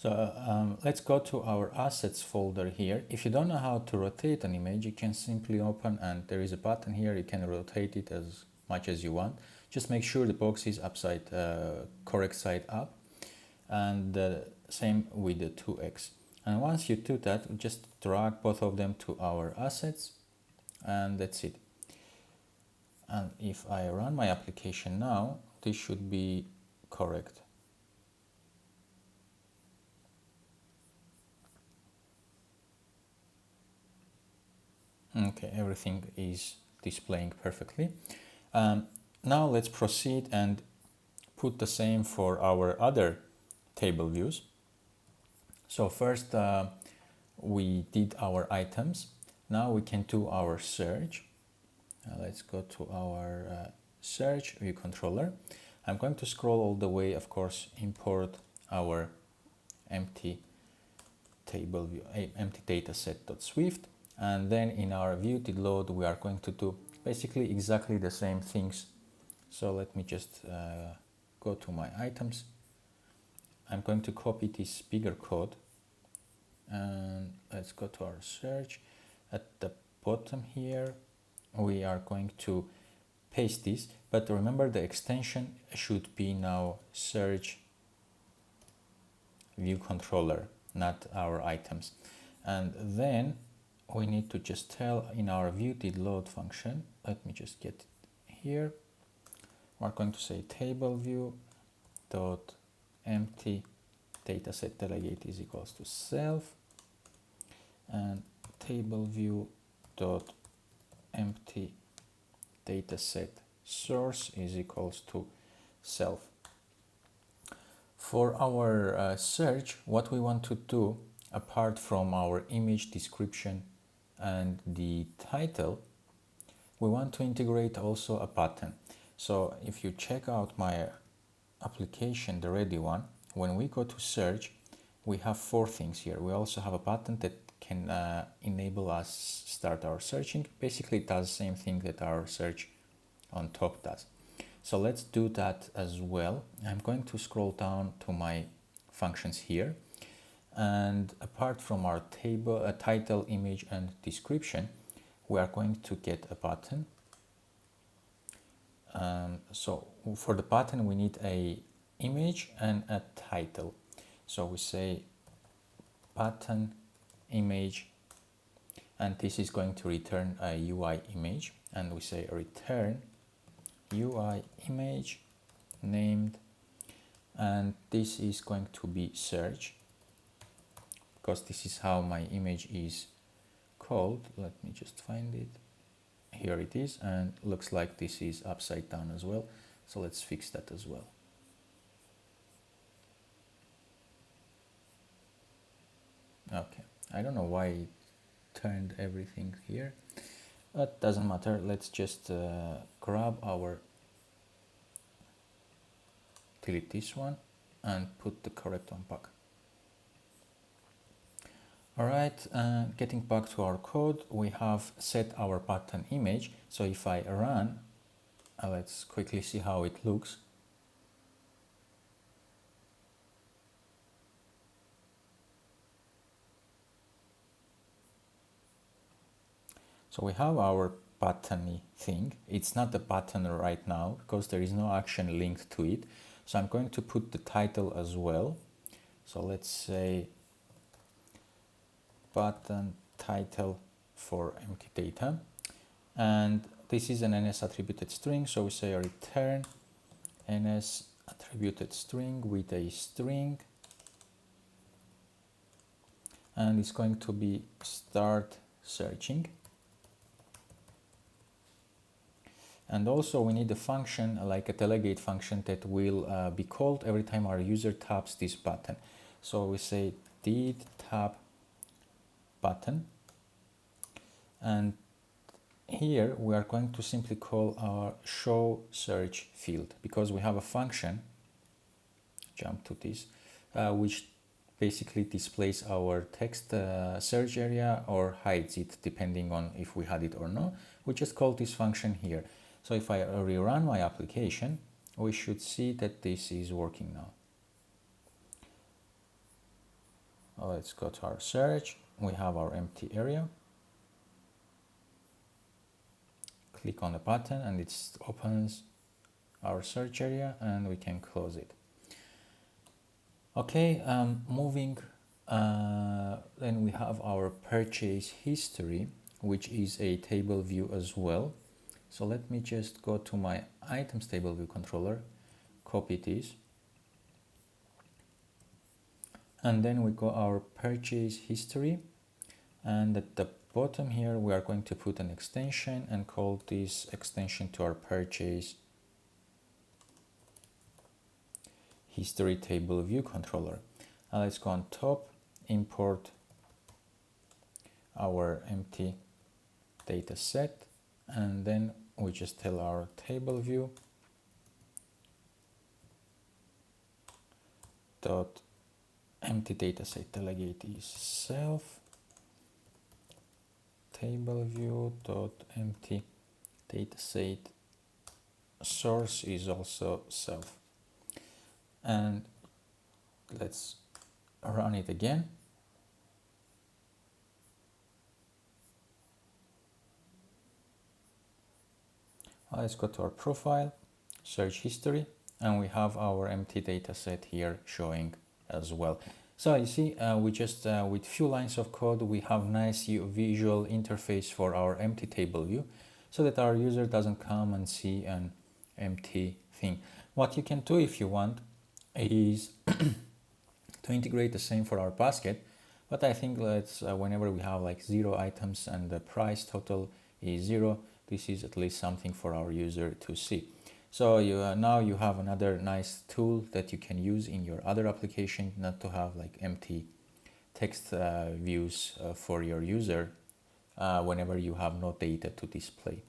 So let's go to our assets folder here. If you don't know how to rotate an image, you can simply open, and there is a button here. You can rotate it as much as you want. Just make sure the box is correct side up, and same with the 2x. And once you do that, just drag both of them to our assets, and that's it. And if I run my application now, this should be correct. Okay, everything is displaying perfectly. Now let's proceed and put the same for our other table views. So first we did our items. Now we can do our search. Let's go to our search view controller. I'm going to scroll all the way, of course, import our empty table view, empty dataset.swift. And then in our view did load, we are going to do basically exactly the same things. So let me just go to my items. I'm going to copy this bigger code, and let's go to our search. At the bottom here, we are going to paste this, but remember the extension should be now search view controller, not our items. And then we need to just tell in our view did load function, let me just get it here. We're going to say table view dot empty dataset delegate is equals to self, and table view dot empty dataset source is equals to self. For our search, what we want to do, apart from our image description and the title, we want to integrate also a button. So if you check out my application, the ready one, when we go to search, we have 4 things here. We also have a button that can enable us start our searching. Basically it does the same thing that our search on top does. So let's do that as well. I'm going to scroll down to my functions here. And apart from our table, title, image, and description, we are going to get a button. So for the button, we need a image and a title. So we say button image, and this is going to return a UI image. And we say return UI image named, and this is going to be search, because this is how my image is called. Let me just find it. Here it is, and looks like this is upside down as well. So let's fix that as well. Okay, I don't know why it turned everything here, but doesn't matter. Let's just grab our, delete this one and put the correct one back. Alright, getting back to our code, we have set our button image. So if I run, let's quickly see how it looks. So we have our buttony thing. It's not a button right now because there is no action linked to it. So I'm going to put the title as well. So let's say button title for empty data, and this is an NS attributed string, so we say return NS attributed string with a string, and it's going to be start searching. And also we need a function like a delegate function that will be called every time our user taps this button. So we say did tap button, and here we are going to simply call our show search field, because we have a function, jump to this, which basically displays our text search area or hides it depending on if we had it or not. We just call this function here. So if I rerun my application, we should see that this is working now. Let's go to our search. We have our empty area. Click on the button and it opens our search area and we can close it. Okay, moving, then we have our purchase history, which is a table view as well. So let me just go to my items table view controller, copy this, and then we go our purchase history, and at the bottom here we are going to put an extension and call this extension to our purchase history table view controller. Now let's go on top, import our empty data set, and then we just tell our table view dot empty dataset delegate is self, table view dot empty dataset source is also self. And let's run it again. Let's go to our profile, search history, and we have our empty data set here showing as well. So you see, we just with few lines of code, we have nice visual interface for our empty table view, so that our user doesn't come and see an empty thing. What you can do if you want is to integrate the same for our basket, but I think let's whenever we have like 0 items and the price total is 0, this is at least something for our user to see. So now you have another nice tool that you can use in your other application, not to have like empty text views for your user whenever you have no data to display.